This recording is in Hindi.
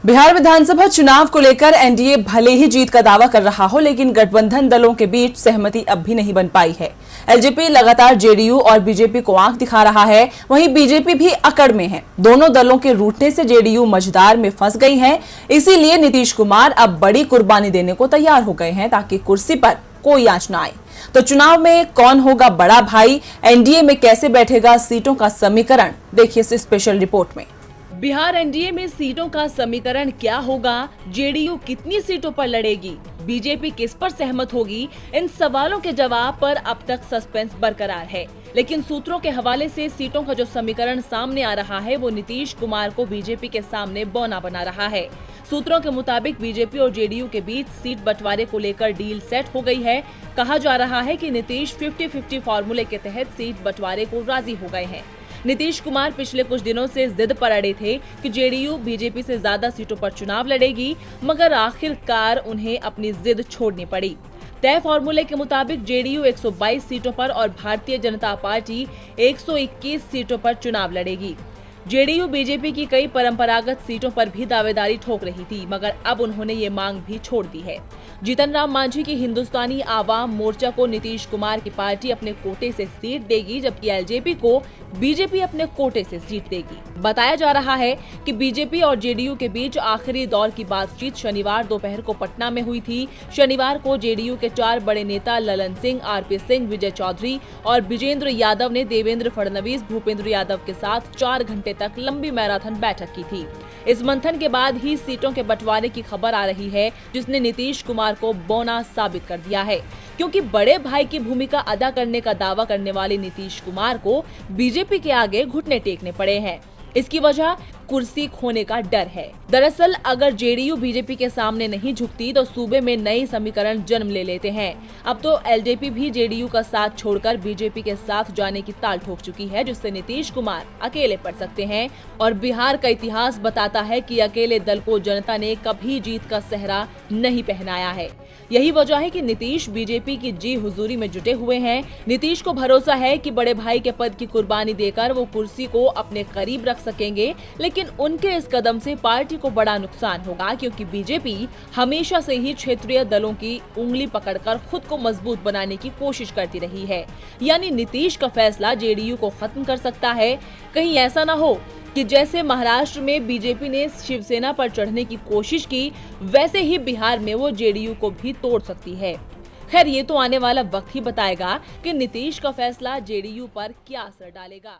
बिहार विधानसभा चुनाव को लेकर एनडीए भले ही जीत का दावा कर रहा हो, लेकिन गठबंधन दलों के बीच सहमति अब भी नहीं बन पाई है। एलजेपी लगातार जेडीयू और बीजेपी को आंख दिखा रहा है, वहीं बीजेपी भी अकड़ में है। दोनों दलों के रूठने से जेडीयू मझधार में फंस गई है। इसीलिए नीतीश कुमार अब बड़ी कुर्बानी देने को तैयार हो गए हैं ताकि कुर्सी पर कोई आंच न आए। तो चुनाव में कौन होगा बड़ा भाई, एनडीए में कैसे बैठेगा सीटों का समीकरण, देखिए इस स्पेशल रिपोर्ट में। बिहार एनडीए में सीटों का समीकरण क्या होगा, जेडीयू कितनी सीटों पर लड़ेगी, बीजेपी किस पर सहमत होगी, इन सवालों के जवाब पर अब तक सस्पेंस बरकरार है। लेकिन सूत्रों के हवाले से सीटों का जो समीकरण सामने आ रहा है वो नीतीश कुमार को बीजेपी के सामने बौना बना रहा है। सूत्रों के मुताबिक बीजेपी और जेडीयू के बीच सीट बंटवारे को लेकर डील सेट हो गई है। कहा जा रहा है कि नीतीश 50-50 फॉर्मूले के तहत सीट बंटवारे को राजी हो गए हैं। नीतीश कुमार पिछले कुछ दिनों से जिद पर अड़े थे कि जेडीयू बीजेपी से ज्यादा सीटों पर चुनाव लड़ेगी, मगर आखिरकार उन्हें अपनी जिद छोड़नी पड़ी। तय फॉर्मूले के मुताबिक जेडीयू 122 सीटों पर और भारतीय जनता पार्टी 121 सीटों पर चुनाव लड़ेगी। जेडीयू बीजेपी की कई परंपरागत सीटों पर भी दावेदारी ठोक रही थी, मगर अब उन्होंने ये मांग भी छोड़ दी है। जीतन राम मांझी की हिंदुस्तानी आवाम मोर्चा को नीतीश कुमार की पार्टी अपने कोटे से सीट देगी, जबकि एलजेपी को बीजेपी अपने कोटे से सीट देगी। बताया जा रहा है कि बीजेपी और जेडीयू के बीच आखिरी दौर की बातचीत शनिवार दोपहर को पटना में हुई थी। शनिवार को जेडीयू के 4 बड़े नेता ललन सिंह, आरपी सिंह, विजय चौधरी और विजेंद्र यादव ने देवेंद्र फडणवीस, भूपेंद्र यादव के साथ 4 घंटे तक लंबी मैराथन बैठक की थी। इस मंथन के बाद ही सीटों के बंटवारे की खबर आ रही है, जिसने नीतीश कुमार को बौना साबित कर दिया है, क्योंकि बड़े भाई की भूमिका अदा करने का दावा करने वाले नीतीश कुमार को बीजेपी के आगे घुटने टेकने पड़े हैं। इसकी वजह कुर्सी खोने का डर है। दरअसल अगर जेडीयू बीजेपी के सामने नहीं झुकती तो सूबे में नई समीकरण जन्म ले लेते हैं। अब तो एलजेपी भी जेडीयू का साथ छोड़कर बीजेपी के साथ जाने की ताल ठोक चुकी है, जिससे नीतीश कुमार अकेले पड़ सकते हैं। और बिहार का इतिहास बताता है कि अकेले दल को जनता ने कभी जीत का सेहरा नहीं पहनाया है। यही वजह है कि नीतीश बीजेपी की जी हुजूरी में जुटे हुए हैं। नीतीश को भरोसा है कि बड़े भाई के पद की कुर्बानी देकर वो कुर्सी को अपने करीब रख सकेंगे, लेकिन उनके इस कदम से पार्टी को बड़ा नुकसान होगा, क्योंकि बीजेपी हमेशा से ही क्षेत्रीय दलों की उंगली पकड़कर खुद को मजबूत बनाने की कोशिश करती रही है। यानी नीतीश का फैसला जेडीयू को खत्म कर सकता है। कहीं ऐसा न हो कि जैसे महाराष्ट्र में बीजेपी ने शिवसेना पर चढ़ने की कोशिश की, वैसे ही बिहार में वो जेडीयू को भी तोड़ सकती है। खैर, ये तो आने वाला वक्त ही बताएगा कि नीतीश का फैसला जेडीयू पर क्या असर डालेगा।